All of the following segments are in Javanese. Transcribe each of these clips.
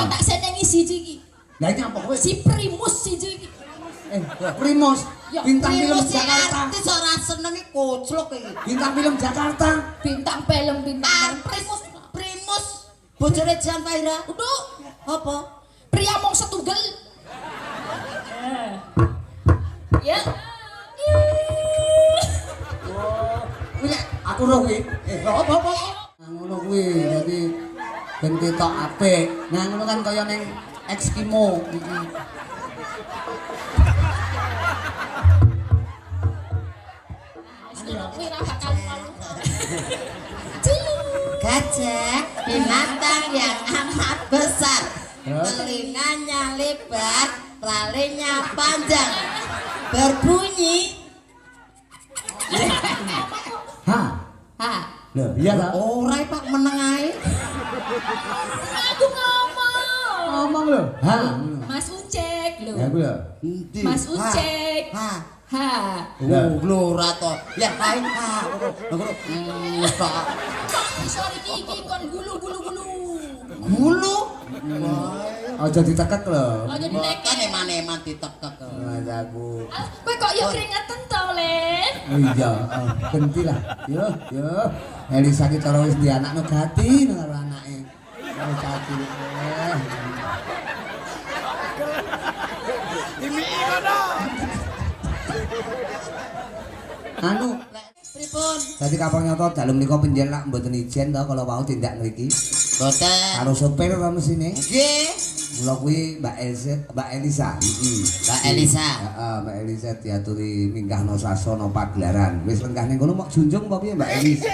Kok tak senengi siji iki. Lah iki apa kowe? Si Primus siji iki. Primus. Bintang film Jakarta. Artis ora seneng iki koclok iki. Bintang film Jakarta. Bintang film bintang. Primus. Bojone Jan Faira. Udah. Apa? Pria mong setunggal. Ya. Kuwi aku ro kuwi. Apa? Ngono kuwi dadi ben ketok apik. Nah ngono kan kaya ning Eskimo. Gajah binatang yang amat besar. Telinganya lebar, lalenya panjang. Berbunyi. Ha. Loh, iya ta? Ora Pak meneng ae. Aku ngomong. Ngomong lho. Ha. Mas Ucek lho. Ya kuwi lho. Mas Ucek. Ha. Lho ora to. Ya kae ha. Wis Pak. Isor iki kon gulu. Gulu. Aja ditekek lho. Aja dilek. Kan eman-eman ditekek. Mas aku. Kowe kok yo keringetan to, Len? Iya, genti lah. Yo. Elisa ki cara wis di anakno gati karo anake. Wis gati. Anu, Pripun? dadi kapal nyoto dalem nika penjen lak mboten ijen to kalau wau tindak mriki. Boten. Karo sopir ora mesine. Nggih. Mula kuwi Mbak Elisa. Mbak Elisa. Heeh, Mbak Elisa diaturi minggahno sasana pagelaran. Wis lenggah ning kono mok junjung apa piye Mbak Elisa?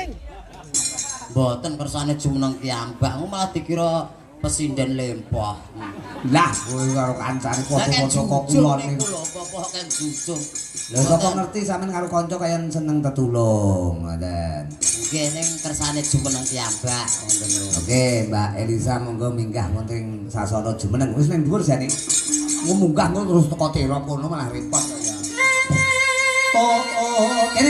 Mboten kersane jumeneng piyambak, malah dikira pesinden lempah. Lah, kowe karo kancane kanca-kanca kok kulon niku. Lho, apa kan jujung. Lha sapa ngerti sampean karo kanca kaya seneng tetulung, ngoten. Nggih ning kersane jumeneng piyambak ngoten lho. Oke, Mbak Elisa monggo minggah wonten sasana jumeneng. Wis ning dhuwur jane. Munggah ngono terus teko terop kono malah repot kaya. Kene.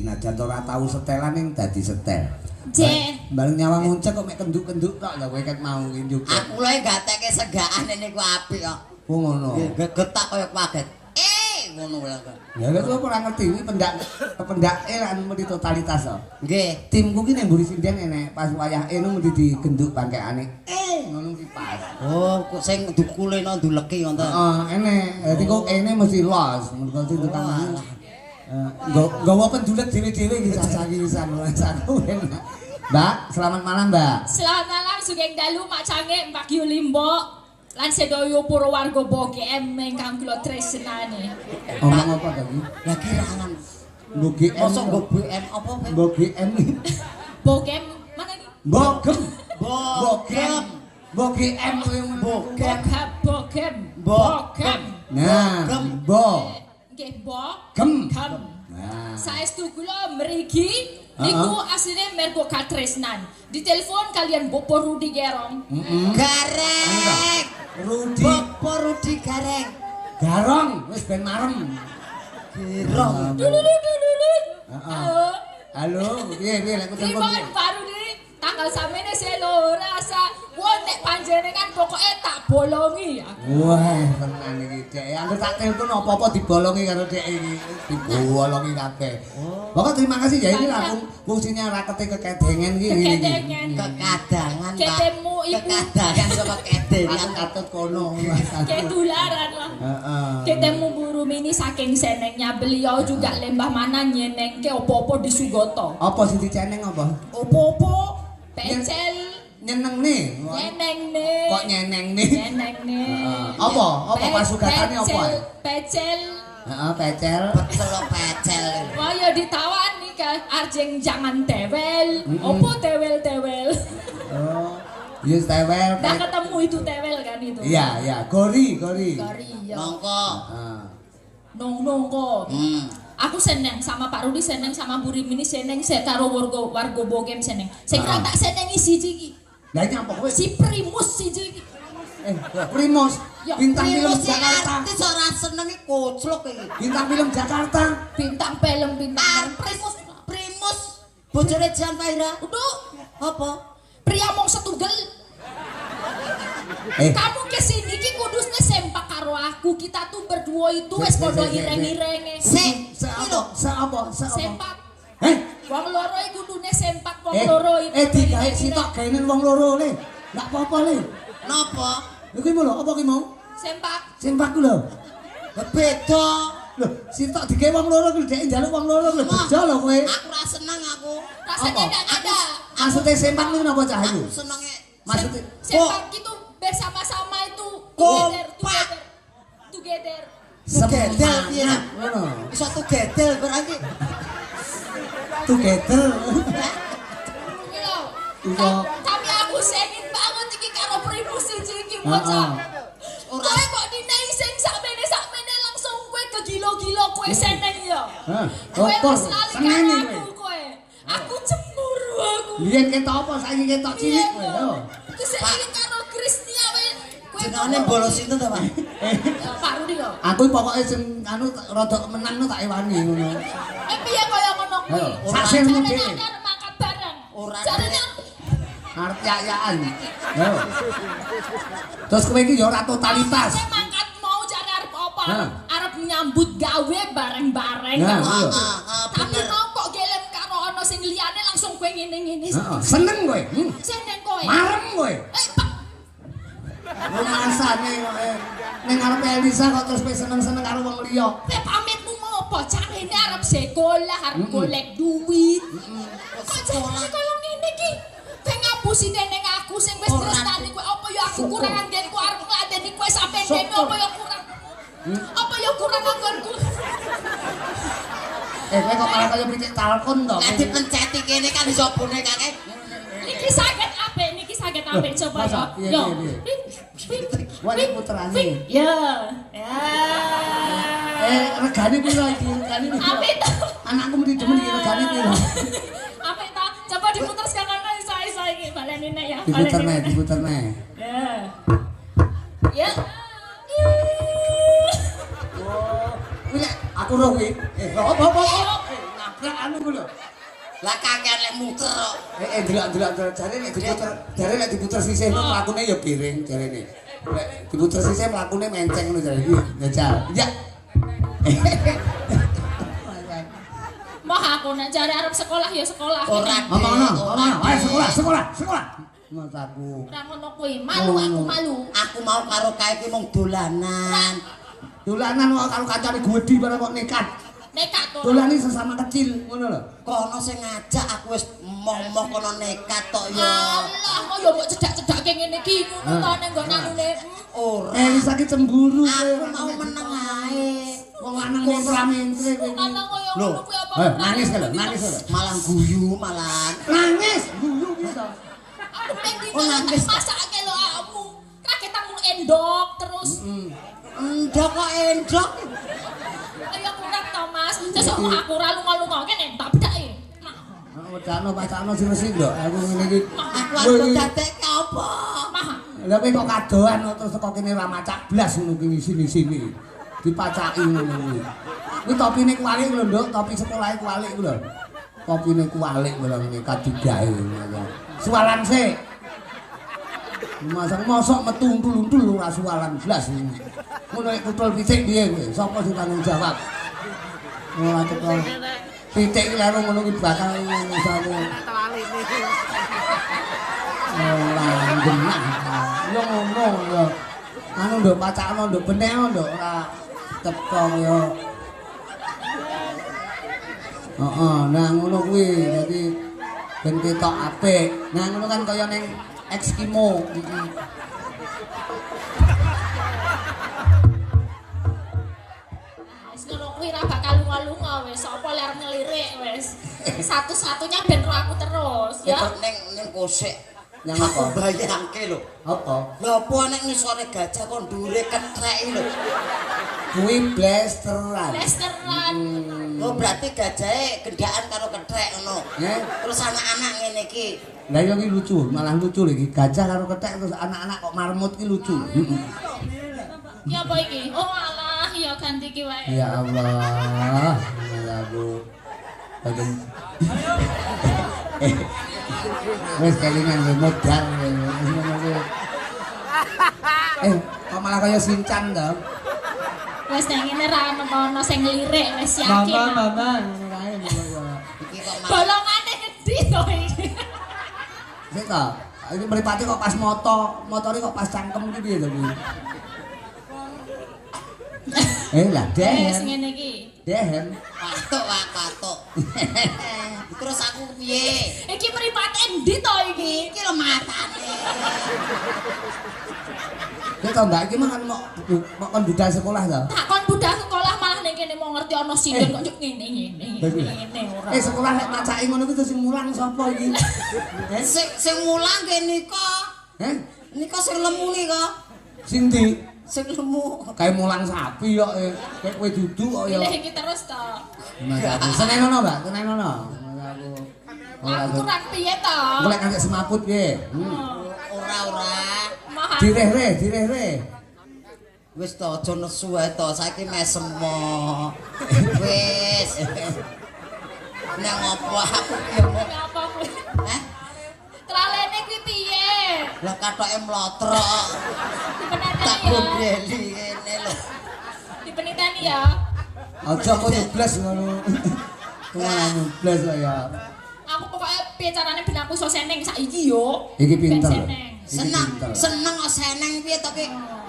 Najan ora tau setelan ning dadi setel. Jeh. Bareng nyawang nguncek kok mek kenduk-kenduk tok lho kowe ket mau ki njuk. Aku lho gateke segaan niku apik kok. Oh ngono. Getak kaya kaget. Ngono lho. Ya lha kok ora ngerti iki pendake lan mesti totalitas to. Nggih. Timku ki ning mburi sinden enek pas wayah eno mesti digenduk bangkeane. Ngono ki pas. Oh, kok sing dukuleno nduleki ngoten. Heeh, enek. Dadi kok ene mesti los. Mergo tukang nggawa pendulet dhewe-dhewe iki sasakisan aku enak. Mbak, selamat malam, Mbak. Selamat malam sugeng dalu Mak Cange Mbak Yu Limbo. Lan sedaya Purwarga BGM ingkang kula tresnani. Omong apa tadi? Lah kirangan. BGM. Mosok nggo BM apa kowe? BGM. BGM mana iki? Bogem. Bogem. BGM Bogem. Nah, bo. Nggih, Gem. Nah. Saestu kula mrigi niku asline mergo katresnan. Ditelepon kalian Bopo Rudi Gerong. Gareng. Rudi. Bopo Rudi Gareng. Garong, wis ben marem. Gerong. Dulu. Halo, piye lek telepon. Baru di tanggal samene saya lo rasa wong nek panjenengan pokoknya tak bolongi aku. Wah, tenan iki, Dek. Angger tak telepon apa-apa dibolongi karo Dek iki. Dibolongi kabeh. Bapak terima kasih ya ini lah fungsinya rakete kekedengen iki. Kekedengen. Kekadangan, Pak. Ketemu ibu. Kekadangan sama kedeng. Aku katut kono. Ketularan lah. Heeh. Ketemu buru mini saking senengnya beliau juga lembah mana nyeneng ke opo-opo di Sugoto. Apa sing diceneng apa? Opo-opo pecel Nyeneng nih. nyeneng nih. Kok nyeneng nih? Nyeneng nih. Apa? Apa pasugatane apa? Pecel. Heeh, pecel. Betul pecel. Wah ya ditawani kan arjeng jangan tewel. Opo tewel-tewel. Oh. Yes, tewel. Dah ketemu itu tewel kan itu. Iya, iya. Gori. Gari ya. Nongko. Heeh. Nong kok. Aku seneng sama Pak Rudi seneng sama Bu Rimini seneng karo warga Bogem seneng. Sing tak senengi siji iki. Lah iki apa kowe? Si Primus siji iki. Primus. Ya, Bintang film Primus si Jakarta. artis ora seneng iki koclok iki. Bintang film Jakarta. Bintang film bintang. Primus. Bojone Jan Fahira. Udah. Apa? Pria mong setugel. Kamu kesini ki kudusnya sempak karo aku. Kita tuh berdua itu wes podo ireng-irenge. Apa? Sempak. Eh? Wong loro iku kudune sempak wong loro itu. Digawe sitok gaenen wong loro le. Enggak apa-apa le. Napa? Iki mau lho, apa ki mau? Sempak. Sempak ku lho. Beda. Lho, sitok digawe wong loro ku dhek njaluk wong loro lho. Beda lho kowe. Aku ora seneng aku. Rasanya Apa? enggak ada. Maksudnya sempak niku napa cah Aku iku? senenge Maksudnya Sempak itu bersama-sama itu Kompak. together. Together, iya. Ngono. Iso together berarti. Together. Iki lho. Iya. Tapi aku sengit banget iki karo Primus iki bocah. Ora. Kowe kok dinai sing sakmene langsung kowe kegilo-gilo kowe seneng ya. Hah. Kowe Apa? wis lali Seneng karo kowe. aku kowe. Aku cemburu aku. Biyen ketok apa saiki ketok cilik kowe yo. Terus saiki karo Kristia kowe. Jenenge bolos itu ta, Pak? Pak Rudi kok. Aku pokoke sing anu rada menang tak ewani ngono. Piye kaya ngono kuwi? Ayo, saksen Jarene mungkin. arep mangkat bareng. Ora. Jarene Arep yayaan. Yo. Terus kowe iki yo ora totalitas. Kowe mangkat mau jare arep apa? Hah. Arep nyambut gawe bareng-bareng. Nah, kan? iya. Tapi kok kok gelem karo ana sing liyane langsung kowe ngene-ngene. Heeh, seneng kowe. Seneng kowe. Marem kowe. Pak, Rumasane kowe. Ning arep Elisa kok terus kowe seneng-seneng karo wong liya. kowe pamitmu ngopo? Carane arep sekolah, arep golek duit. Kok carane koyo ngene iki? Kowe ngapusi neneng aku sing wis tresnani kowe apa ya aku kurang anggenku arep ngladeni kowe sampe dene apa ya kurang? Apa ya kurang anggonku? Kowe kok malah kaya pitik talkon to. Nek dipenceti kene kan iso bone kakek. Niki saged apik, niki saged apik coba Masa? ya. Iya, Yo. iya, iya. Ping, ping, Wah, ping, puterane. ping. Ya. Ya. Regane piro iki? Regane piro? Apik to. Anakku mesti demen iki regane piro? Apik to. Coba diputer sekarang isa-isa iki baleni nek ya. Diputer nih. Ya. Ya. Kuwi lek aku roh kuwi. Apa? Nabrak anu ku lho. Lah kakek lek muter kok. Delok jare nek diputer sisih lu mlakune ya piring jarene. Lek diputer sisih mlakune menceng ngono jare. Jajal. Ya. Moh aku nek jare arep sekolah ya sekolah. Ora. Ngomongno. Ayo sekolah. Mas aku. Ora ngono kuwi. Malu aku malu. Aku mau karo kae iki mung dolanan. Dolanan kok karo kancane Gwedi bareng kok nekat. Nekat to. Dolani sesama kecil ngono lho. Kono sing ngajak aku wis momong kono nekat tok ya. Allah, kok ya mbok cedak-cedakke ngene iki ngono to ning nggon anune. Ora. Elisa ki cemburu Aku mau meneng ae. Wong lanang mentre kowe iki. Ana koyo Lho, ngono kuwi apa? nangis lho, nangis lho. Malah guyu malah. Nangis guyu ki to. Aku pengen Oh, nangis. masake lho awakmu. Raketan mung endok terus. Endok kok endok. Ayo kurang to, Mas. Sesuk aku ora lunga-lunga kene tak bedake. Wedakno pacakno sing ndok. Aku ngene iki. Aku arep dadekke apa? Mah. Lah kowe kok kadoan terus teko kene ra macak blas ngono ki sini-sini. Dipacaki ngono kuwi. Kuwi topine kualik lho, Nduk, topi sekolahe kualik ku lho. Topine kualik lho ngene kadigae ngono. Sualan sik. Mosok metu untul-untul ora suwalan blas. Ngono nek kutul pitik piye kowe? Sapa sing tanggung jawab? Ora teko. Pitik ki laro ngono ki bakal misale. Ora genah. Yo ngono yo. Anu nduk pacakno nduk benekno nduk ora teko yo. Heeh, nah ngono kuwi dadi ben ketok apik. Nah ngono kan kaya ning Eskimo. Wis ngono kuwi ra bakal lunga-lunga wis, apa ler ngelirik wis. Satu-satunya ben ro aku terus ya. Kok ning kosek. Yang Aku apa? bayangke lho. Apa? Lha apa nek ngisore gajah kok ndure kethek lho. Kuwi blasteran. Blasteran. Oh berarti gajahe gendaan karo kethek ngono. Terus anak-anak ngene iki. Lah yo ki lucu, malah lucu iki. Gajah karo kethek terus anak-anak kok marmut ki lucu. Ya apa iki? Oh alah, ya ganti ki wae. Ya Allah. Ya Bu. Bagian. Wes kelingan we modal. Kok malah kaya Sinchan to? Wis nang ngene ra ono sing ngelirik wis yakin. Mama, ngono kae Iki kok Bolongane gedhi to iki. Sik to. Ini mripate kok pas motore kok pas cangkem iki piye to kuwi? Lah Wis dehen. ngene iki. Dehen. patok. Terus aku piye? Iki mripate endi to iki? Iki lho matane. Nek to Mbak iki mah kan mau kon budal sekolah to. Tak kon budal sekolah malah ning kene mau ngerti ana sinden kok ngene ora. Sekolah nek macaki ngono kuwi terus sing mulang sapa iki? Sing mulang kene nika. Nika sing lemu nika. Sing ndi? Sing lemu. Kae mulang sapi kok kayak kowe duduk kok ya. Pilih iki terus to. Senenono, Mbak, senenono. Aku kurang piye to? Golek kanthi semaput piye? Ora. Mahal. Direh-reh. Wis to aja nesu ae to, saiki mesemo. Wis. Nang opo aku ki yo. Apa kuwi? Hah? Tralene kuwi piye? Lah kathoke mlotrok. Dipeneteni Tak ya. beli ngene lho. Dipeneteni ya. Aja kok nyeblas ngono. Kuwi nyeblas ya. Aku pokoknya piye carane ben aku iso seneng saiki yo. Iki pinter. Ben seneng. Seneng kok seneng piye to ki?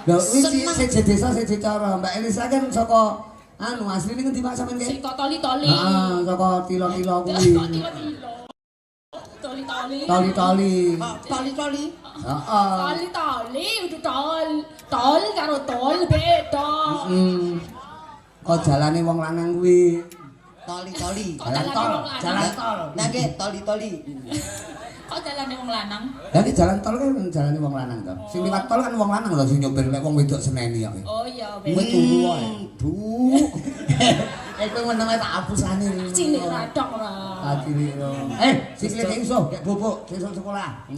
Lho iki sing desa sing cara Mbak Elisa kan saka anu asline ngendi Pak sampean ki? Sing kok toli-toli. Heeh, saka tilo-tilo kuwi. Toli-toli. Toli-toli. Toli-toli. Heeh. Toli-toli udah tol karo tol beda. Kok jalane wong lanang kuwi. Toli-toli. Jalan tol. Nah nggih toli-toli. Kok dalane wong lanang? Lah iki jalan tol kan jalane wong lanang to. Sing liwat tol kan wong lanang lho sing nyopir nek wong wedok seneni kok. Oh iya, Kowe turu wae. Bu. Kowe meneng tak hapusane. cilik radok ora. Cilik. Sikile iso gek bobok besok sekolah.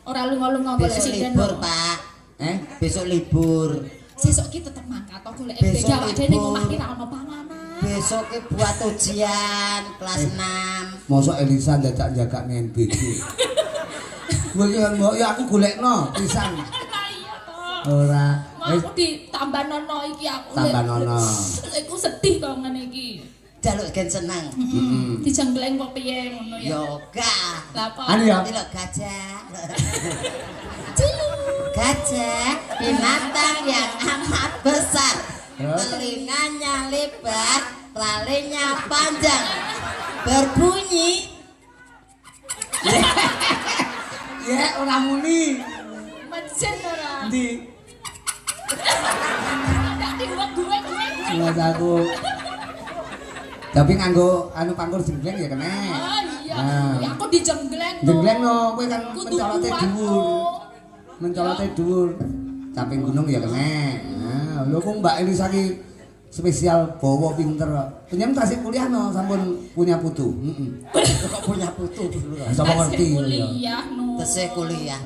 Ora lunga-lunga golek Besok sinden. libur, Pak. Besok libur. Sesuk ki tetep mangkat to golek Besok beda awake dhewe ning libur. omah ki ra ono panganan. Besok ki buat ujian kelas 6. Mosok Elisa jaga NBG. Kowe iki kan ya aku golekno pisan. Iya to. Ora. Mau aku ditambah nono iki aku. Tambah nono. Aku sedih kok ngene iki. Jaluk gen seneng. Dijenggleng kok piye ngono ya. Yoga. Lah apa? Anu ya. Iki lho gajah. Cilu. Gajah binatang yang amat besar. Telinganya lebar, talinya panjang. Berbunyi. Ya ora muni. Mesin ora. Ndi? Tak dibuat gue. Mas aku. Tapi nganggo anu pangkur jenggleng ya kena. Oh iya. Nah. Ya aku dijenggleng. Jenggleng no, kowe kan Kudu mencolote kuat, dhuwur. kok. Mencolote dhuwur. Samping gunung ya kena. Nah, lho kok Mbak Elisa ki spesial bawa pinter. Penyem tasik kuliah no sampun punya putu. Kok punya putu dulu. Sapa ngerti ya. Kuliah no. Tesih kuliah.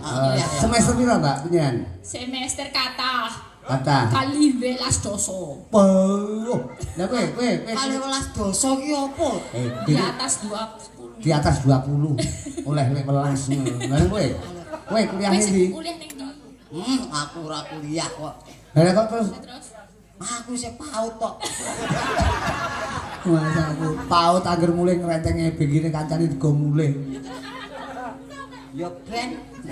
Semester pira Mbak penyen? Semester kata Kata. kali 12 doso. Lah kowe Kali 12 dosa ki opo? Di atas 20. di atas 20 oleh 11 ngono. Lah kowe kuliah Wis ndi? kuliah ning ndi? Aku ora kuliah kok. Lah kok terus Terus Aku isih paut tok. Mas aku paut angger mulih ngrentenge begine kancane digo mulih. Ya ben.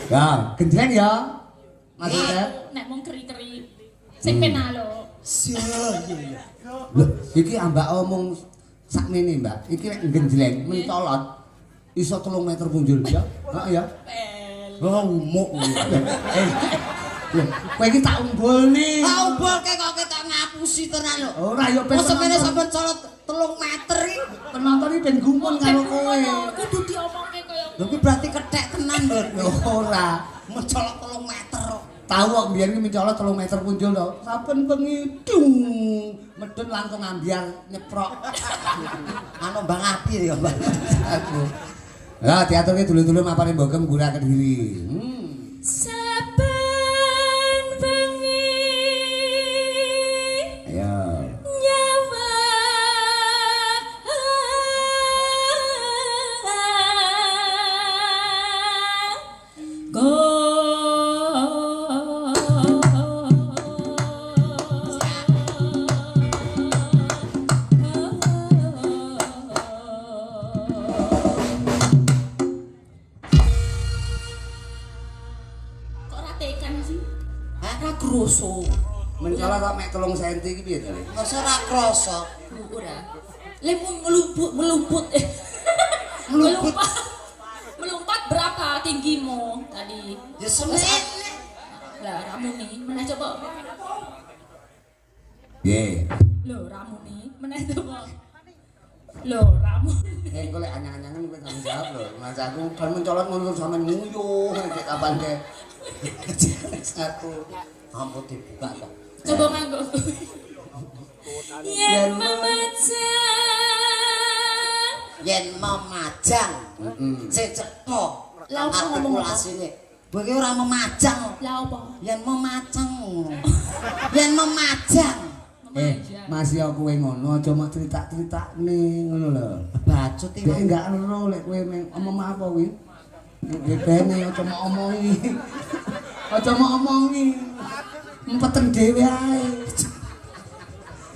Ya, gendreng ya. Mas Iya. Tep. nek mung keri-keri sing pena lho. Iya. Lho, iki ambak omong sakmene, Mbak. Iki lek gendreng mencolot iso 3 meter punjul ya. Heeh ya. Pel. Oh, umuk. Lho, kowe iki tak unggulne. Tak umbolke kok ketok ngapusi tenan lho. Ora ya ben Wes semene penonton. sampean colot 3 meter iki. Penonton iki ben gumun karo kowe. Kudu diomongke kaya Lho kuwi berarti kethek tenan lho. Lho ora. Mencolot 3 meter kok. Tahu kok biyen iki mencolot 3 meter punjul to. Saben bengi dung medun langsung ambiar nyeprok. Anu Bang Api ya, Bang. Aku. Ya diaturke dulu-dulu mapane mbogem gura Kediri. saben bengi Ayo. nyawa kok ora tekan sih Hah? ora groso Mencolot kok mek 3 cm iki piye to? Masa ora krasa. ora lemu melumput Melumput. melompat berapa tinggimu tadi Ya semen. lah ramuni mana coba Nggih. lo ramuni mana coba lo ramuni Engko lek anyang-anyangan kowe tanggung jawab lho. Mas aku kan mencolot ngono sampean nguyuh nek kapan ke. Aku Ampun dibuka kok. coba nganggo yen memecah Yen memajang sing cepo Lah, apa ngomong apa? artikulasine. Kowe ki ora memajang. lah apa Yen memajang. Yen memajang. masih aku kowe ngono aja mak cerita-critakne ngono lho. Bacut iki. Dek enggak ero lek kowe omong apa kuwi. Nek bene aja mau omongi. Aja mau omongi. Empeten dhewe ae.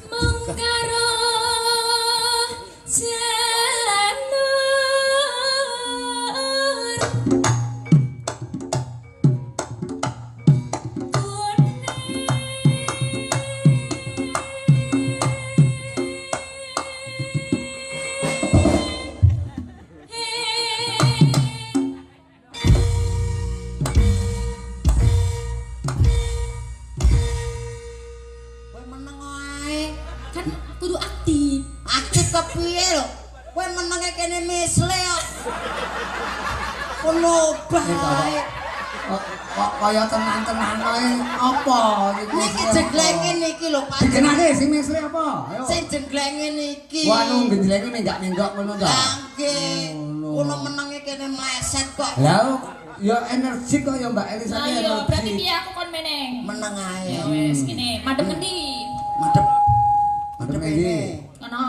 mengkaro janur Kowe meneng ae. kan kudu aktif Aktif kepiye lho? Kowe menenge kene misle kok. Kono bae. Kok kaya tenan-tenan ae apa iki? Niki jenglenge niki lho, Pak. Dikenake sing misle apa? Ayo. Sing jenglenge niki. Wah nu genjlenge minggak-minggok ngono to. Nggih. Ngono. Kono menenge kene meleset kok. Lah ya energi kok ya Mbak Elisa nah ki iya berarti energi. piye aku kon meneng Meneng ae. ya wes gini madem ngendi Madep. Madep Madep iki. kono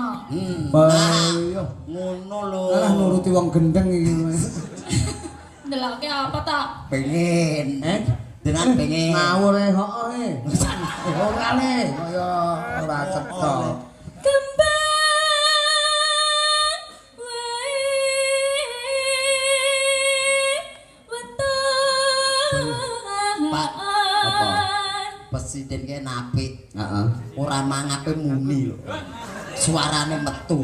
Ayo. Ngono lho. Alah nuruti wong gendeng iki. ndelokke apa tak Pengen. Dengan pengen. Ngawur e kok e. Ora le kaya ora cetha. kembang wae weton Pak, apa? Presiden ki napit. Heeh. Ora mangape muni lho. Suarane metu.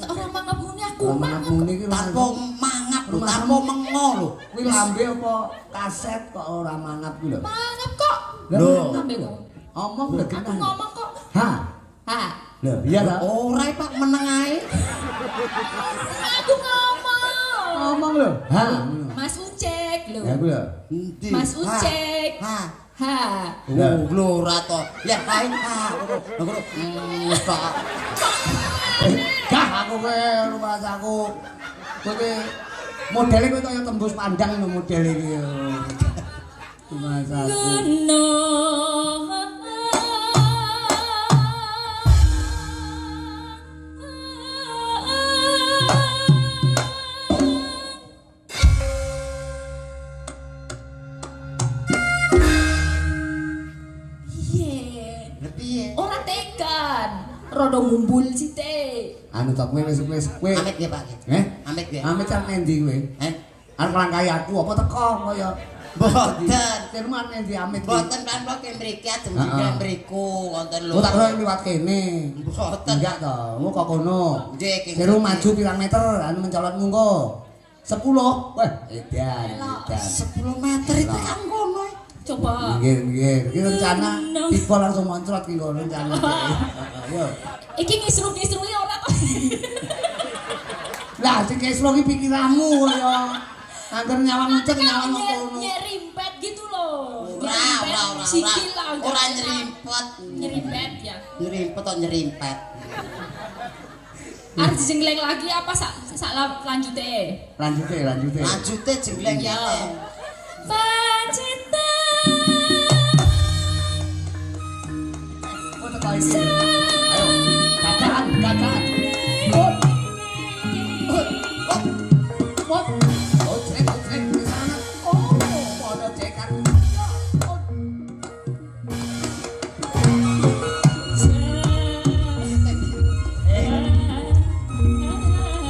orang mangap muni aku Mangap mangap muni iki Tanpa mangap lho, tanpa mengo lho. kuwi lambe apa kaset kok ora mangap kuwi lho. mangap kok Lho. lambe kok Omong lho aku genah. ngomong kok Ha. ha Lho iya ta? Ora Pak meneng ae. aku ngomong Ngomong lho. Ha. Mas Ucek lho Ya kuwi lho. Endi? Mas Ucek Ha. ha Oh, lho ora to. Ya kae ha. Ngono. Wis Pak. Gah aku kowe rumah aku. Kowe modele kowe kaya tembus pandang lho modele iki. Mas aku. Gono rada ngumbul sithik. Anu tok kowe wis kowe. Amit nggih Pak. Amit nggih. Amit kan endi kowe? Arep langkai aku apa teko kaya Boten. Firman endi amit. Boten kan kok mriki ajeng jengkel mriku wonten lho. Oh tak kira liwat kene. Boten. Enggak to, engko kok kono. Nggih, Ki. Seru maju pirang meter anu mencolotmu engko. 10. Wah, edan. 10 meter itu kan kono. Coba. Nggih. Iki rencana Iko langsung moncrot ki kok rencana. Ayo. Iki ngisru-ngisruhi ora kok. Lah sing keslo ki pikiranmu kaya angger nyawang ucek nyawang ngono. Nyerimpet gitu loh. Ora. Sikil lah. Ora nyerimpet. Nyerimpet ya. Nyerimpet atau nyerimpet. Arep jengleng lagi apa sak lanjute? Lanjute jengleng ya. Pacinta. Oh teko iki. Ayo, kakak. Oh, cek di sana. Oh, ada cekan.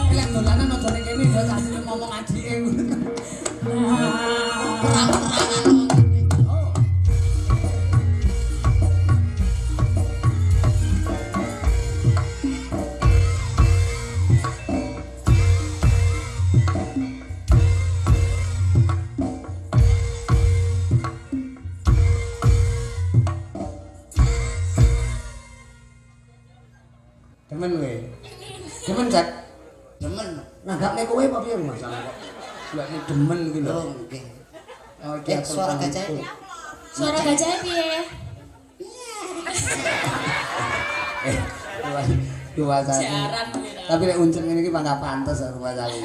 Lek dolanan aja ning kene ya tak ngomong adike. Perang-perangan. Oh. Demen kowe. Demen Cak. Demen. Nanggapne kowe apa piye masalah kok? Lek demen iki lho. Oh, nggih. Oh, iki Suara gajah. Suara gajah piye? Dua satu. Jaran kuwi. Tapi lek uncen ngene iki mangga pantes rumah aku.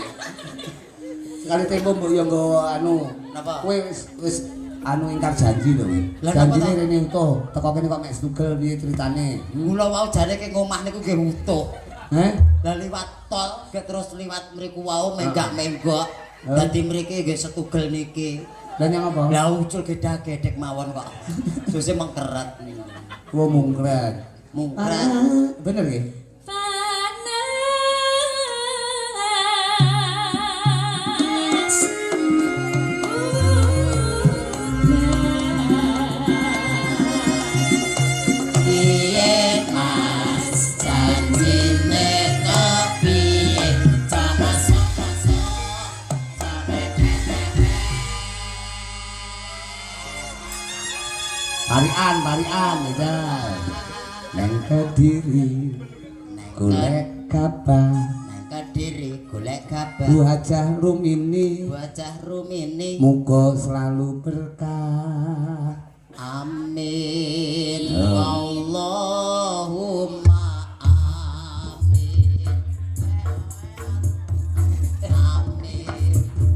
Sekali tempo mbok yo nggo anu. Napa? Kowe wis anu ingkar janji lho kowe. Lah, napa Janjine ta? rene utuh. Teko kene kok mek stugel piye critane? Mula wau jare ke ngomah niku nggih utuh. Heh? Lah liwat tol, ge terus liwat mriku wau menggak-menggok. Dadi mriki nggih setugel niki. Lah nyang apa? Lah ucul gedhe-gedhek mawon kok. Suse mengkeret. Wo mungkret. Mungkret. Bener nggih? Panas. Piye Mas janjine kepiye? Jangan sok-sok sampe Barian aja. Nang Kediri golek kabar. nang Kediri golek kabar. Bu Hajah Rumini Wajah rumini. muga selalu berkah. Amin. Allahumma amin. Amin.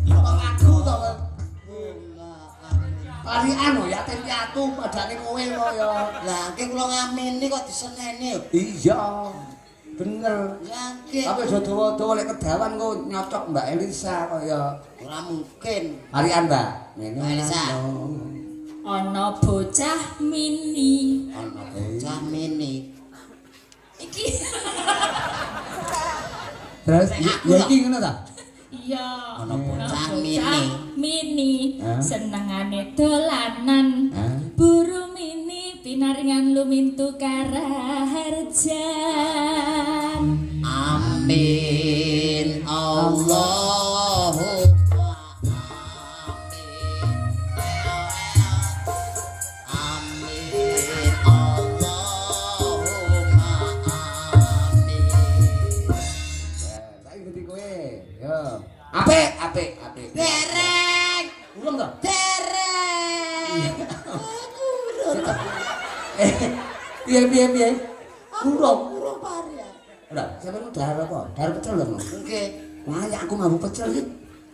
Aku to Allahumma amin. Barian lho ya tem piatu padane kowe kok ya. Lah ki kula ngamini kok diseneni yo. Iya. Bener. Ya ki Tapi aja dawa-dawa lek kedawan kok nyocok Mbak Elisa kaya. ora mungkin. Barian, Mbak. Ngene. Mbak Elisa. Ana bocah mini. Ana bocah mini. Iki. Terus Aku ya lho. iki ngono ta? Iya. Ana bocah Bocah mini. mini. Hah? Senengane dolanan. Hah? Buru mini pinaringan lumintu karaharjan. Amin. Allahumma amin. Allahumma amin. Saiki ngerti kowe. Yo. Apik. Dereng. Ulung to? Dereng. Piye? Urung. Urung pare. Ora, sampeyan dahar apa? Dahar pecel lho. Nggih. Wah, ya aku mambu pecel iki.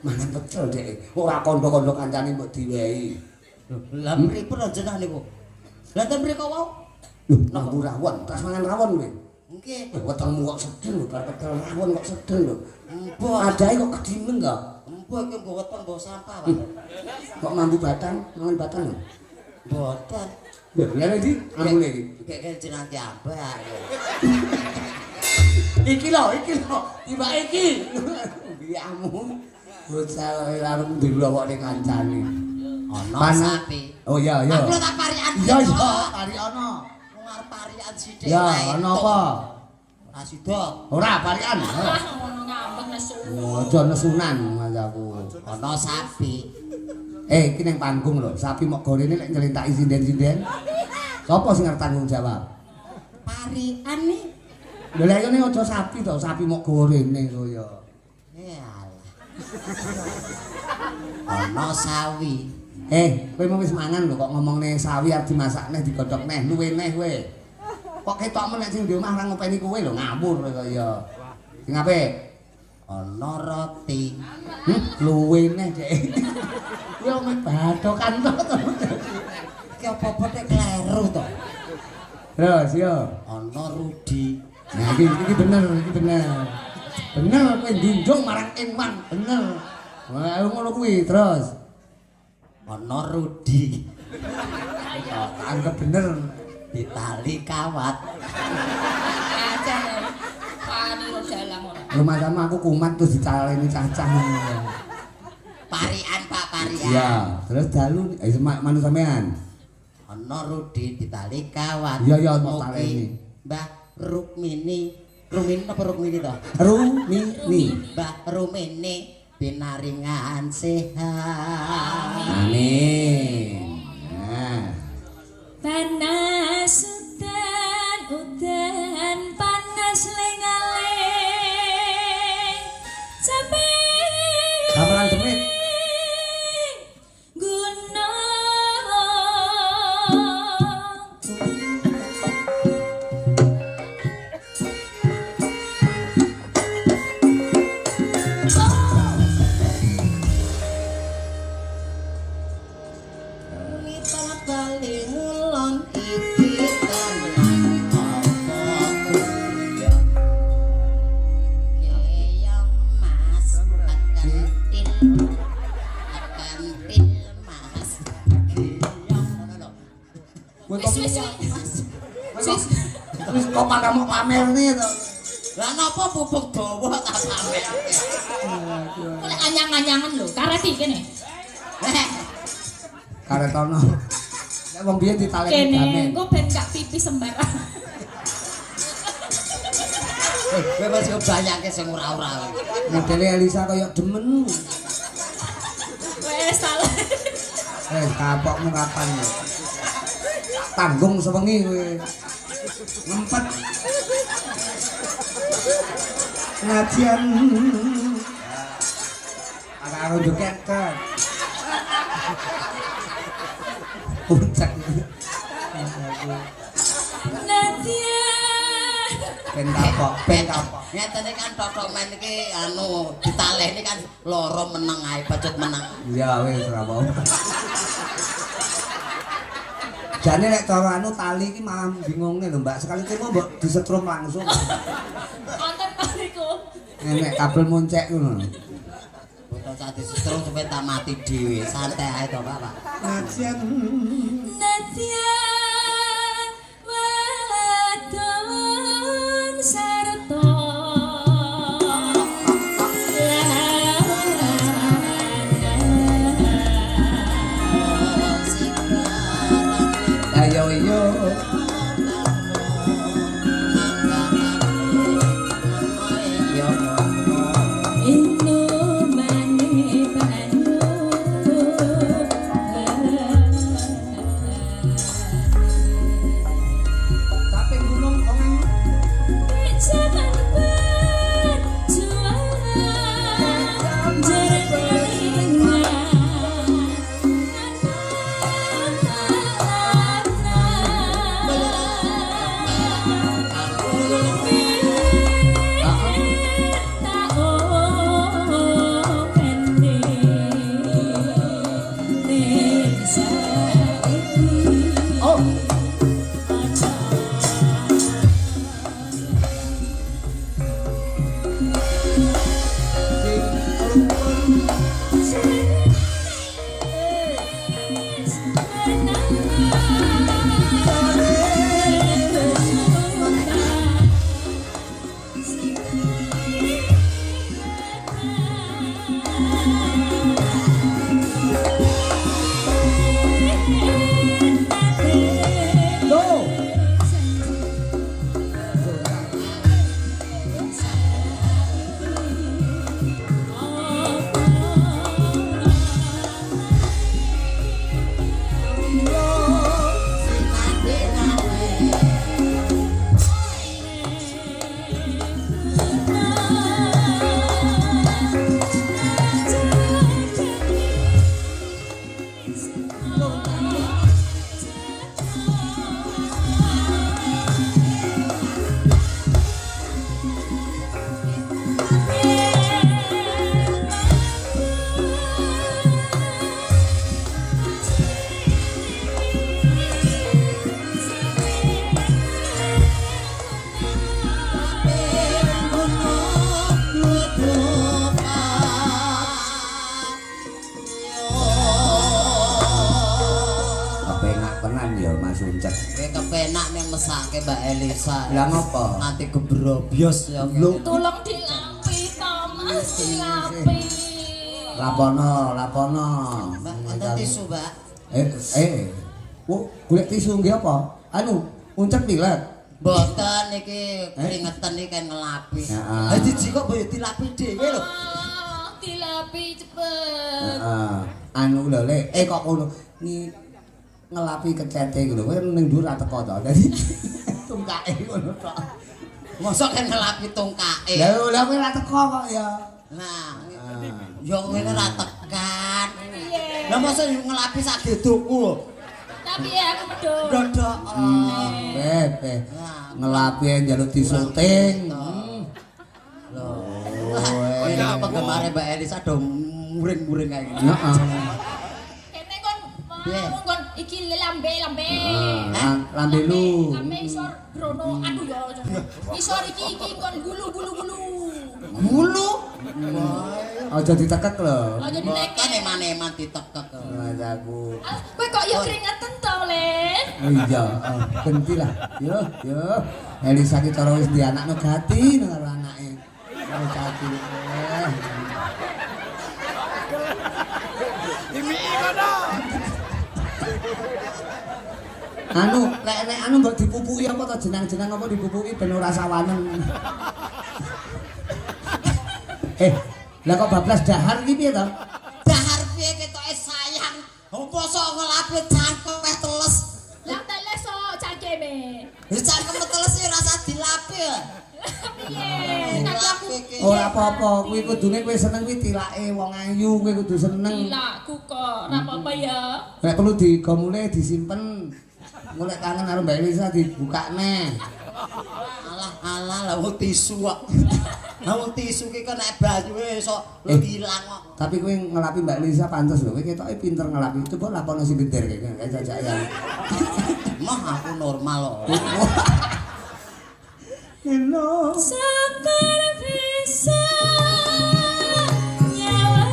Mangan pecel dek. Ora kandha-kandha kancane mbok diwehi. Lah pripun jenengan niku? Lah ten mriko wau. Lho, mambu rawon, tas mangan rawon kowe. Nggih. Wetengmu kok sedeng lho, bar pecel rawon kok sedeng lho. Mbok. Adae kok kedimeng kok. Mbok iki mbok weteng mbok sampah, Pak. Kok mambu batang, mangan batang lho. Mboten. Ya, ya di ambune iki. Kayak jeneng kiambak. Iki lho, tiba iki. Biamu. Bocah arep dilowokne kancane. Ana sapi. Oh iya, iya. Aku tak parian. Iya, iya, pari ana. Wong arep parian sithik. Ya, ana apa? Ora sida. Ora parian. Ah, ngono ngambek nesu. Aja nesunan masaku. Ana sapi. Iki ning panggung lho, sapi mok gorene lek nylintaki sinden-sinden. Sopo sing arep tanggung jawab? Parian nih. Lha lek ngene aja sapi to, sapi mok gorene kaya. Yalah. Ana sawi. Kowe mau wis mangan lho kok ngomongne sawi arep dimasak neh digodhog neh, luwe neh kowe. Kok ketokmu nek sing di omah ora ngopeni kowe lho ngawur kaya. Sing apik? Ana roti. Luwe neh, Dek. Kuwi omah bathokan to. Iki apa-apa tek kleru to. Terus yo. Ana rudi. Nah iki bener, iki bener. Bener kowe njunjung marang iman, bener. Wah, ngono kuwi terus. Ana rudi. Tak anggap bener. Ditali kawat. Aja. Pani ro dalang ora. Rumah sama aku kumat terus dicaleni cacah ngono. Parian Pak, parian. Iya, terus dalu manu sampean. Ana rudi ditali kawat. Iya, iya, tak Mugi taleni. Mbah Rukmini. Rumini apa Rukmini to? Rumini. Mbah Rumini pinaringan sehat. Amin. Nah. Panas udan panas lengaling sampai Kapan demit? Wis kok padamu pamerne to. Lah napa pupuk dawa tak pamer. mulai anyang-anyangan lho, karet iki kene. Karetono. Nek wong biyen ditaleni Kene damen. engko ben gak pipi sembarang. Kowe masih bayangke sing ora-ora. Modele Elisa kaya demen. Wes salah. Kapokmu kapan ya? Tanggung sewengi kowe. Ngempet. Ngajian. Karo joget kan. Puncak. Nadia. Ben kapok. Ngeten iki kan totok men iki anu ditaleni kan loro meneng ae bacut meneng. Iya wis ora apa. Jane nek cara anu tali iki malah bingungne lho Mbak. Sekali temu mbok disetrum langsung. Wonten pariku. Nek kabel moncek ngono. Foto sak disetrum sampe tak mati dhewe. Santai ae to, Pak. Ngajian. Nadia wadon sarta Ayo yo. Tapi gunung ongen. kepenak tenan ya Mas Uncek. Kowe kepenak ning mesake Mbak Elisa. Lah ngopo? Nganti gebrobyos ya. Tolong dilapi to Mas, dilapi. Lapono. Mbak, wonten tisu, Mbak. Golek tisu nggih apa? Anu, Uncek pilet. Mboten iki keringetan iki kan ngelapi. Heeh. Ha jiji kok boyo dilapi dhewe lho. Dilapi cepet. Heeh. Anu lho Le, kok ngono ni ngelapi kecete ngono. Kowe ning dhuwur ra teko to. Dadi tungkake ngono tok. Mosok kan ngelapi tungkake. Lah kowe ra teko kok ya. Nah, yo ngene ra tekan. Piye? Lah mosok yo ngelapi sak gedokku lho. Tapi ya aku medhot. Dodok. Ngelapi njaluk disunting. Loh. Wah, penggemar Mbak Elisa do muring-muring kae. Heeh. Kene kon mau kon iki lambe. Lambe lu. Lambe isor brono. Aduh ya. Isor iki kon gulu. Gulu. Aja ditekek lho. Aja ditekek. Kan eman-eman ditekek. Mas aku. Kowe kok ya keringetan to, Le? Oh iya, genti lah. Yo. Elisa ki cara wis di anakno gati karo anake. Karo gati. Anu, nek anu mbok dipupuki apa to jenang-jenang apa dipupuki ben ora sawanen. Lah kok bablas dahar iki piye to? Dahar piye ketoke sayang. Apa sok ngelapi cangkem weh teles. Lah teles so cangkeme. Wis cangkem teles ya rasa dilapi ya. Piye? Tapi aku Ora apa-apa, kuwi kudune kowe seneng kuwi tilake wong ayu, kowe kudu seneng. Tilakku kok, ora apa-apa ya. Nek perlu digomule disimpen. Golek kangen karo Mbak Elisa dibukakne. Alah lah wong tisu kok. Lah wong tisu ki kok nek banyune sok ilang kok. Tapi kowe ngelapi Mbak Elisa pantes lho, kowe ketoke pinter ngelapi. Coba lapono sing geder kayak jajakan. Mah aku normal kok. Hello. Sekar bisa nyawa.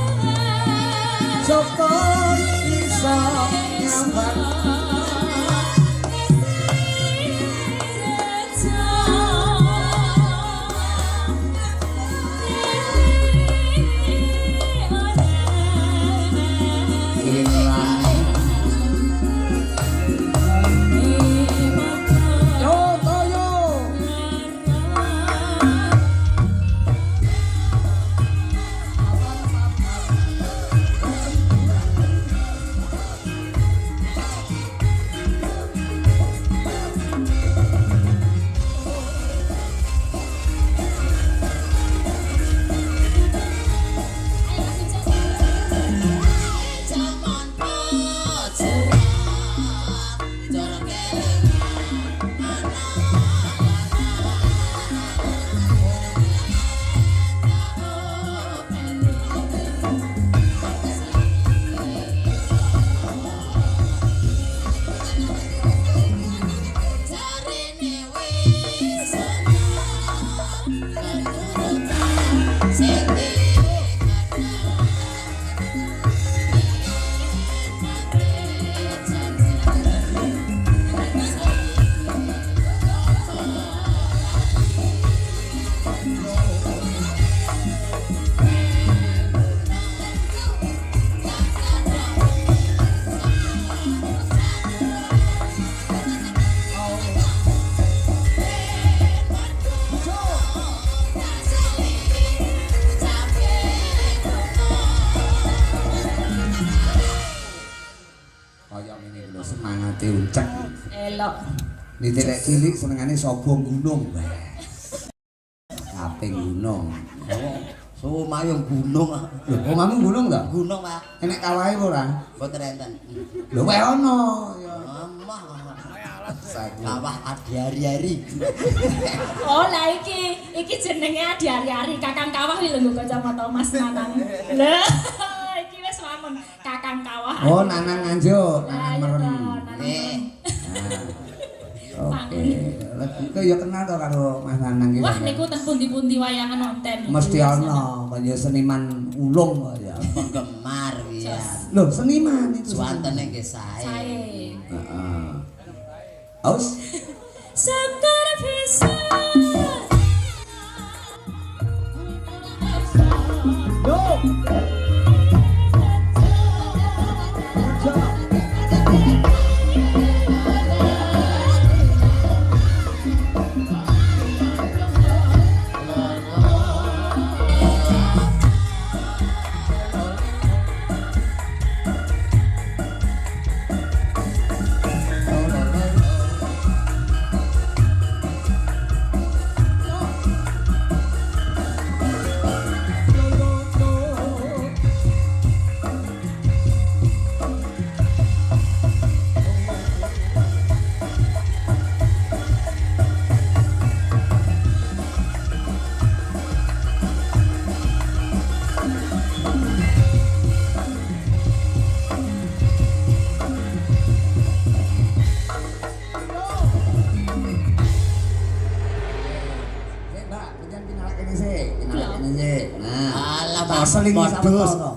Sokon bisa nyambar. Uncek. Elok. Ditelek cilik senengane sapa gunung. Kaping gunung. So mayung gunung. Lho, omamu gunung ta? Gunung, Pak. Enek kawahe ora? Mboten enten. Lho wae ono ya. Mah. Saiki. Kawah adi hari-hari. Oh lah iki jenenge adi hari-hari Kakang Kawah iki lho kacamata Mas Nanang. Lah iki wis wangun Kakang Kawah. Oh, Nanang Nganjuk, Lah, Nanang merem. Oke. Kok ya kenal to karo Mas Nanang iki. Wah niku ten pundi-pundi wayangan nonton. Mesti ana kaya seniman ulung kok ya. penggemar ya. Loh, seniman itu. Suantene nggih sae. Sae. Heeh. Aus. Sekar bisa.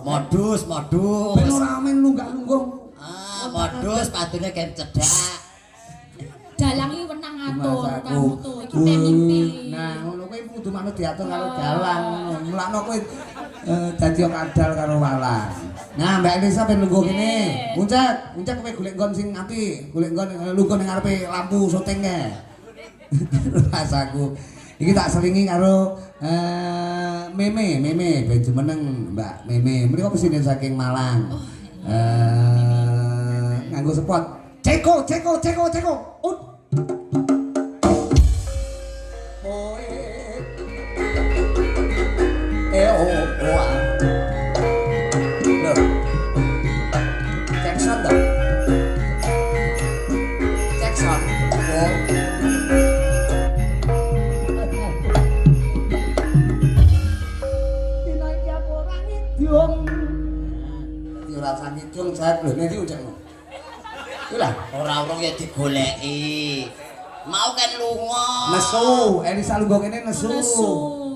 Modus. Ben ora men lunggak-lungguh. Modus padune kan cedak. Dalangi wenang atur kamu tuh. Iku mimpi. Nah, ngono kuwi kudu manut diatur karo dalang ngono. Mulakno kowe dadi kadal karo walang. Nah, Mbak Elisa ben lungguh kene. Muncak kowe golek nggon sing apik, golek nggon lungguh ning ngarepe lampu syuting kae. Rasaku. Iki tak selingi karo Meme ben jumeneng Mbak Meme. Mriko pesine saking Malang. Nganggo spot. Ceko. Rasa ngidung sak lho nek iki ucapno. Kuwi lah Ora-ora ya digoleki. Mau kan lunga. nesu, Elisa lungguh kene nesu.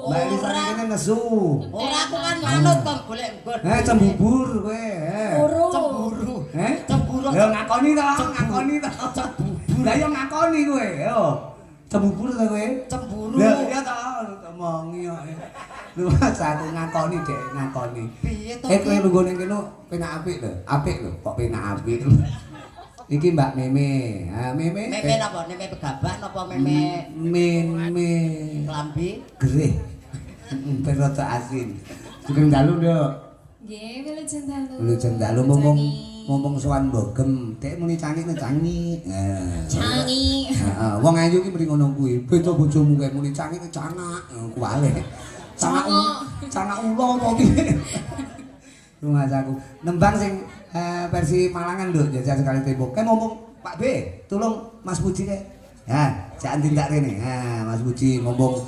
Mbak Elisa kene nesu. Ora aku kan manut kon golek nggon. Cembubur kowe. Cemburu. Cemburu. Ya ngakoni to. Cembubur. Lah ya ngakoni kowe, yo. Cembubur ta kowe? Cemburu. Lah ya to, omongi kok. Lu aku ngakoni dek, ngakoni. Piye to? Kowe lungguh ning kene penak apik lho, kok penak apik. Iki Mbak Meme. Ha, Meme. Meme napa? Meme pegaban apa meme Meme klambi? gerih. Ben rada asin. Sugeng dalu, Nduk. Nggih, wilujeng dalu. Wilujeng dalu mumpung sowan Mbogem. Dek muni cangik. Cangi. Heeh, wong ayu ki mrene ngono kuwi. Beda bojomu kae muni cangik canak. Kuwale. Canak ulo apa ki? Rumah aku. Nembang sing versi Malangan lho, jajal sekali tembok. Kae ngomong Pak B, tolong Mas Puji kae. Ya, jangan tindak rene. Ha, Mas Puji ngomong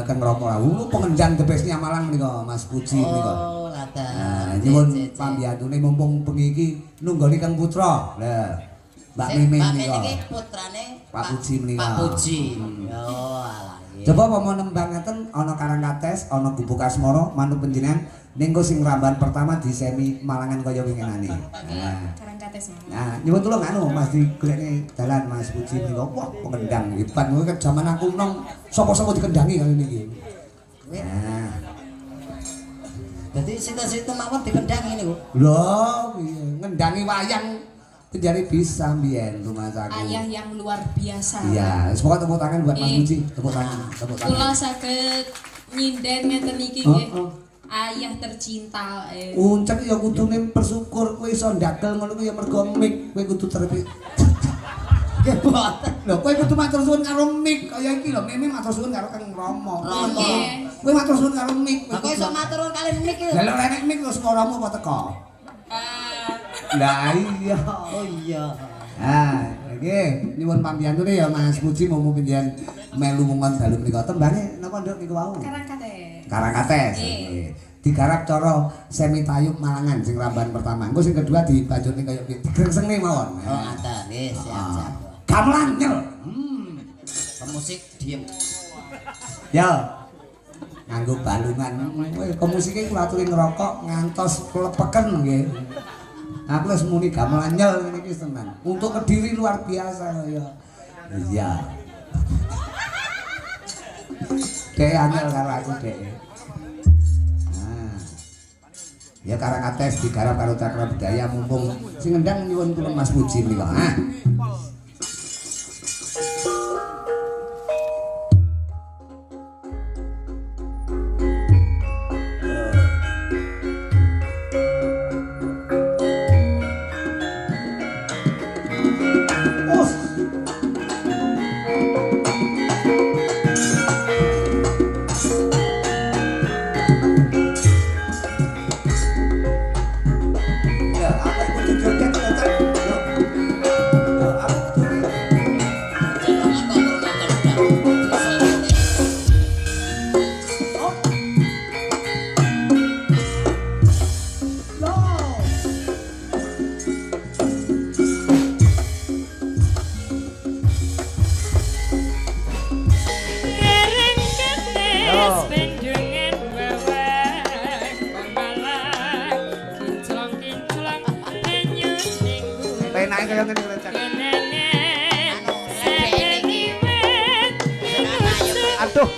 kan ngrokok lah. Pengendang the best-nya Malang menika Mas Puji menika. Oh, lata. Nah, nyuwun pambiyantune mumpung bengi iki nunggoni Kang Putra. Lah, Mbak Meme menika. Mbak Meme iki putrane Pak Puji menika. Pak Puji. Oh, alah. Coba apa mau nembang ngeten ana Karangkates, ana Gubuk Asmara, manut panjenengan ning sing ramban pertama di semi Malangan kaya winginane. Nah, Karangkates. nah nyuwun tulung anu Mas digolekne dalan Mas Puji menika. Wah, pengendang hebat kowe kan jaman aku nong sapa-sapa dikendangi kali niki. Nah, Dadi situ-situ mawon dikendangi niku. lho, ngendangi wayang penjari bisa mbiyen rumah saku. Ayah yang luar biasa. Iya, semoga tepuk tangan buat Mas Puji. Tepuk tangan. Kula saged nyinden ngeten iki nggih. Ayah tercinta. Uncak ya kudune bersyukur kowe iso ndadel ngono kuwi ya mergo mik kowe kudu terpi. Nggih boten. Lho kowe kudu matur suwun karo mik kaya iki lho Meme matur suwun karo Kang Rama. Nggih. Kowe matur suwun karo mik. Kowe iso matur kali mik iki. Lah lek enek mik terus Rama apa teko? Lah iya. Oh iya. Ah, nggih nyuwun pambiyantune ya Mas Puji mumpung panjenengan melu ngon dalu menika tembange napa nduk niku wau? Karangkates. Karangkates. Nggih. Digarap cara semi tayub Malangan sing ramban pertama. Engko sing kedua dibanjurne kaya piye? Digrengsenge mawon. Oh, ngaten. Nggih, siap-siap. Gamelan nyel. Musik diem. Ya. nganggo balungan. Kok musike kula aturi ngerokok ngantos klepeken nggih. Aku wis muni gamelan nyel ngene iki tenan. Untuk Kediri luar biasa ya. Iya. Dek angel karo aku dek. Nah. Ya karang ates digarap karo Cakra Budaya mumpung sing ngendang nyuwun kula Mas Puji nika. Ah. Penake kaya ngene lho, Cak. Aduh.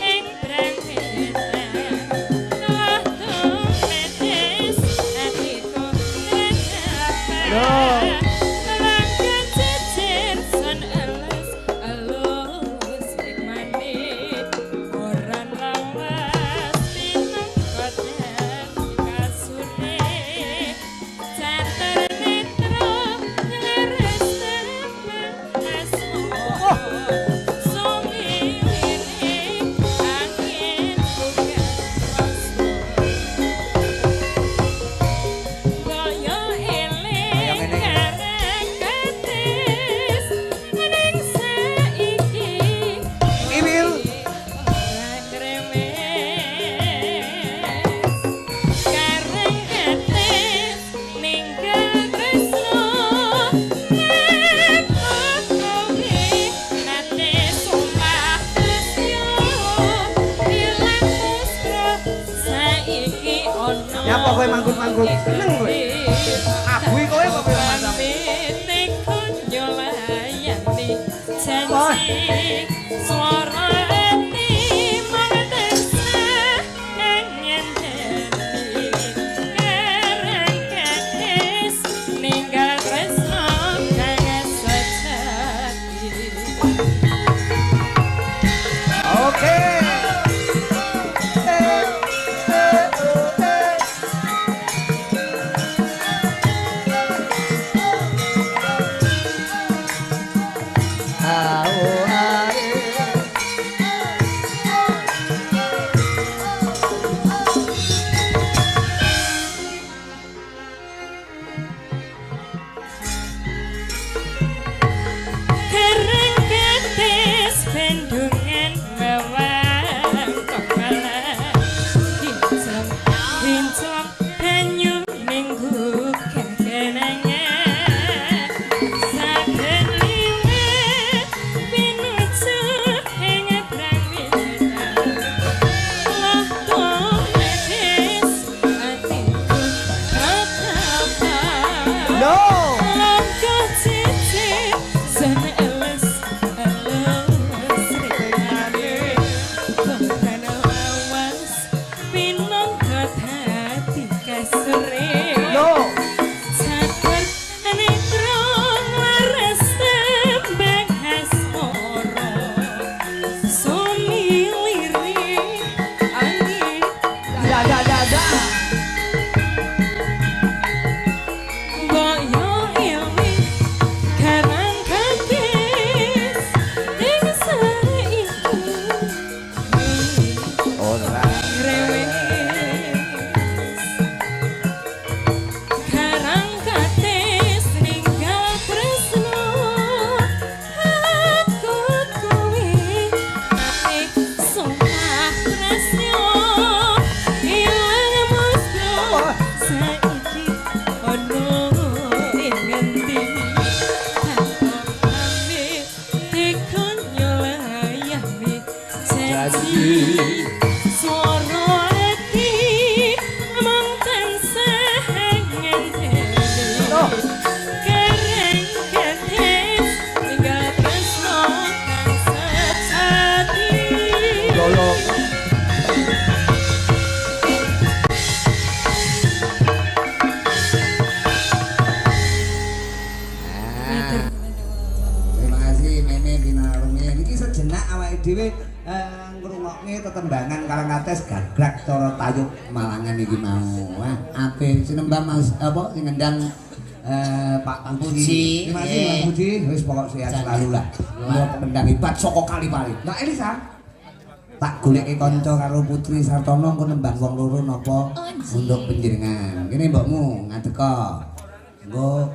Nyapa kowe manggut-manggut seneng kowe. Abui kowe kok kowe macam. Suara hati mengdesa angin hati karang gadis ninggal tresno kang sejati. Oke. Suara rumiyin iki sejenak awake dhewe ngrungokke tetembangan Karangates Gagrak cara tayub Malangan iki mau. Wah, apik sinembang Mas apa sing ngendang Pak Puji. Terima kasih Mas Puji, wis pokok sehat selalu lah. Mbok pendang hebat saka Kalipari. Nah Elisa, tak goleki kanca karo Putri Sartono engko nembang wong loro napa untuk panjenengan. Kene mbokmu ngadeka. Engko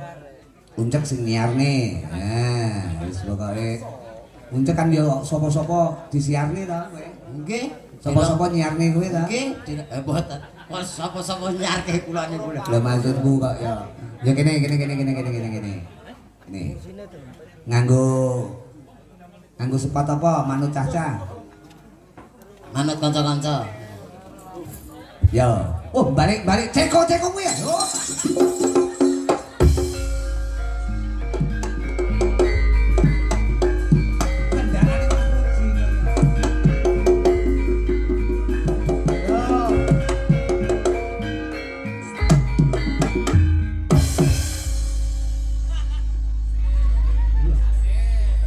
uncek sing nyiarne. Nah, wis pokoke uncek kan yo sapa-sapa disiarne ta kowe. Nggih. Sapa-sapa nyiarne kowe ta? Nggih, mboten. Wes sapa-sapa nyarke kula niku lho. Lha maksudku kok ya. Ya kene. Nih. Nganggo sepatu apa manut cah-cah? Manut kanca-kanca. Ya. Oh, balik ceko kuwi ya. Oh.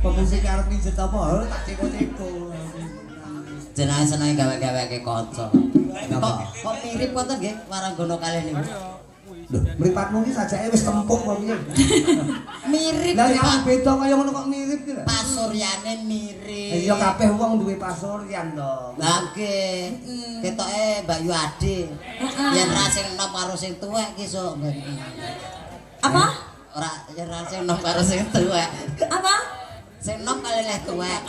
Pemusik arep mijet apa? Tak ceko-ceko. Jenenge senenge gawe-gaweke kanca. Kok mirip wonten nggih waranggana kalih niku. Lho, mripatmu iki sajake wis tempuk kok piye? Mirip. Lah yang beda kaya ngono kok mirip ki lho. Pasuryane mirip. Ya kabeh wong duwe pasuryan to. Lah nggih. Ketoke Mbak Yu Ade. Yen ra sing enom karo sing tuwek ki sok. Apa? Ora yen ra sing enom karo sing tuwek. Apa? Sing enom kali leh tuwek.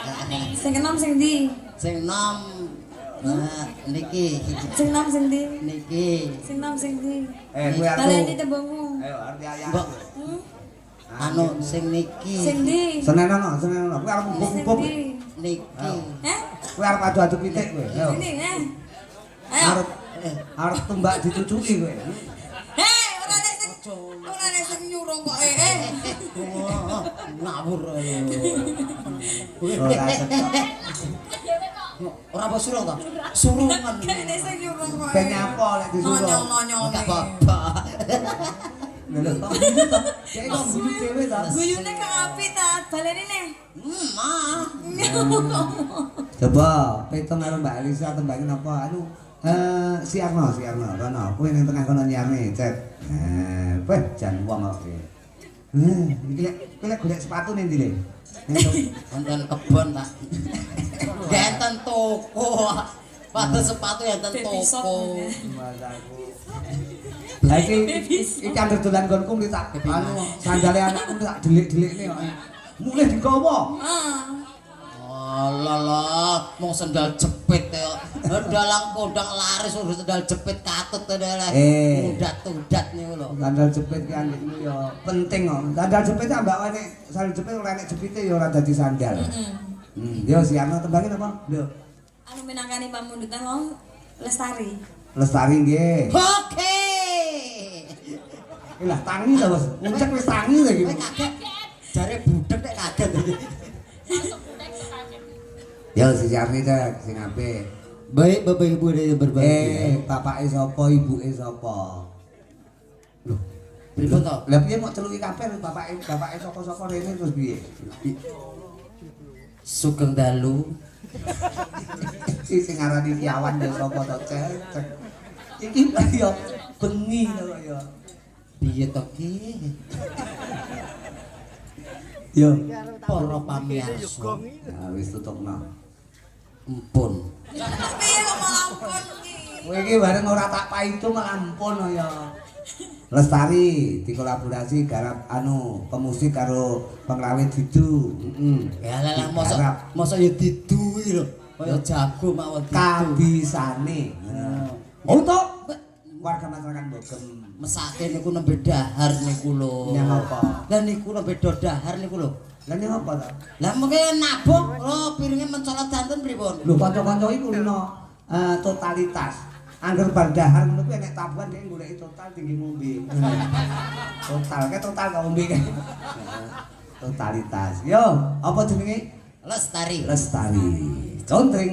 Sing enom sing ndi? Sing enom niki. Sing enom sing ndi? Niki. Sing enom sing ndi? Kowe arep. Baleni tembungmu. Ayo arti ayah. Mbok anu sing niki. Sing ndi? Senenono. Kowe arep Sing ngumpuk-ngumpuk. ndi? Niki. Heh? Kowe arep adu-adu pitik kowe. Ayo. Ini, Ayo. Arep tumbak dicucuki kowe. Hei, ora nek sing nyurung kok Ngawur. Ora cocok. Ora apa suruh to? Surungan. Nek sing nyurung kok. Ben nyapa lek disuruh. Nonyol-nonyol. Enggak apa-apa. Lho kok gitu to? Kayak kok guyu dhewe to. Guyune kok apik ta? Baleni nih. Coba petung karo Mbak Alisa tembangin apa anu siarno rono kowe ning tengah kono nyarne cet. Weh jan wong kok. Iki lek golek sepatu ning ndi le? Wonten kebon, Pak. Enten toko. Padha sepatu enten toko. Lah iki anggere dolan nggonku mriki tak anu sandale anakku tak delik-delikne kok. Mulih digawa. Alah, mung sendal jepit ya. Dalang kondang laris urus sendal jepit katut to dalah. Udat-udat niku lho. Sandal jepit ki anjingmu ya penting kok. Sandal jepit ambak nek sandal jepit ora nek jepite ya ora dadi sandal. Yo siarno tembangin apa? Lho. Anu minangkani pamundutan wong Lestari. Lestari nggih. Oke. Lah tangi ta, Bos. Uncek wis tangi lho iki. Kowe kaget. Jare budek nek kaget. Ya si Arni cek sing apik. Baik Bapak Ibu dan berbagi. Bapake sapa, ibuke sapa? Lho, Pripun to? lah piye mau celuki kabeh bapake sapa-sapa rene terus piye? Sugeng dalu. Si sing arani Kiawan ya sapa to, cek. Iki ya bengi to ya. Piye to ki? Yo, Para pamirsa. nah wis tutupno. Empun. Piye kok malah ampun iki? Kowe iki bareng ora tak paitu malah ampun ya. Lestari dikolaborasi garap anu pemusik karo pengrawit didu. Ya lah mosok ya diduwi lho. Kaya jago mawon didu. Kabisane. Untuk warga masyarakat Bogem Mesake niku nembe dahar niku lho. Nyang apa? Lah niku nembe dahar niku lho. Lah nyang apa ta? Lah mengke nabung lho piringe mencolot janten pripun? Lho kanca-kanca iku lino totalitas. Angger bar dahar ngono kuwi nek tabungan dhek goleki total tinggi ngombe. Total ngombe kan. Totalitas. Yo, apa jenenge? Lestari. Lestari. Contring.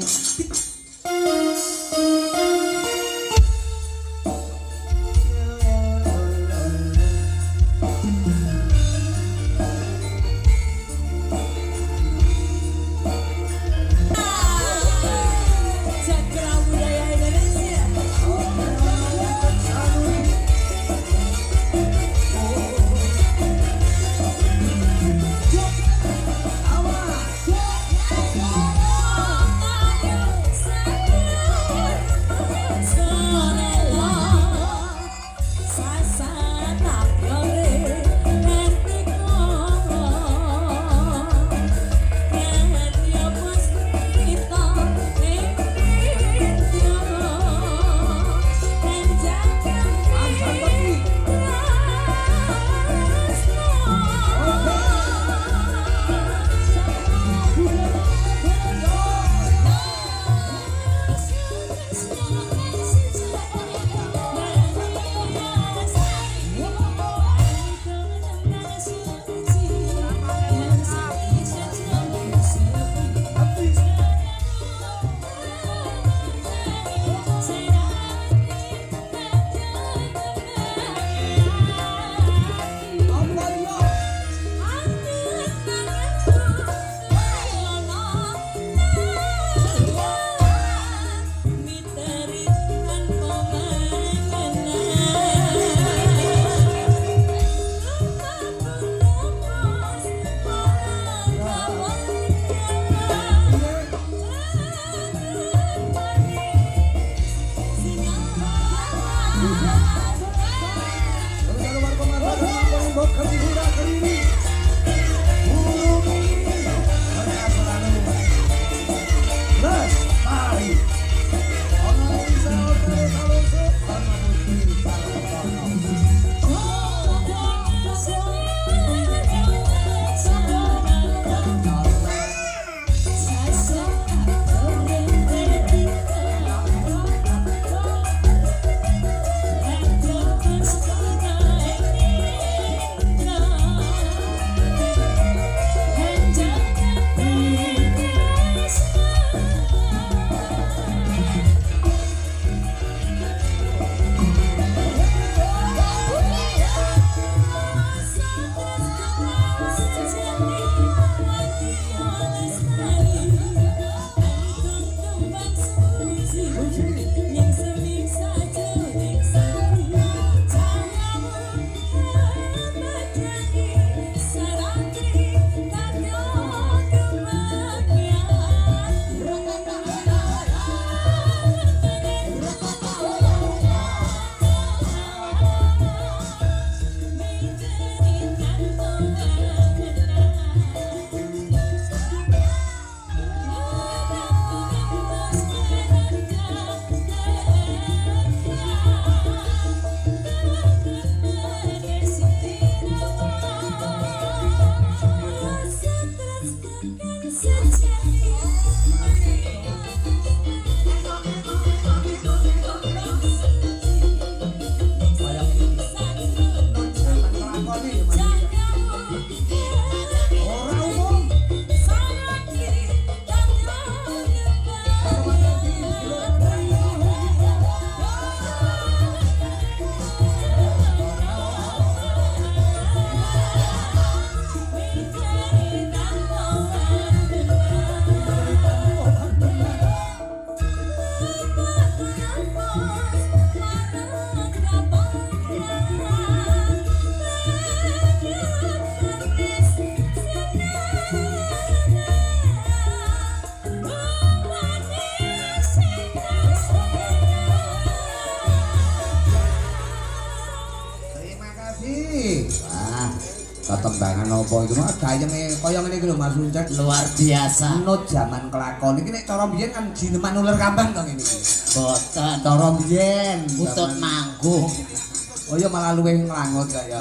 kasih. Wah, ketembangan apa itu mah gayenge kaya ngene iki lho Mas Uncek. Luar biasa. Menut zaman kelakon iki nek cara biyen kan jineman ular kambang to ngene iki. Boten. Cara biyen Butut manggung. Oh ya malah luwih nglangot kaya.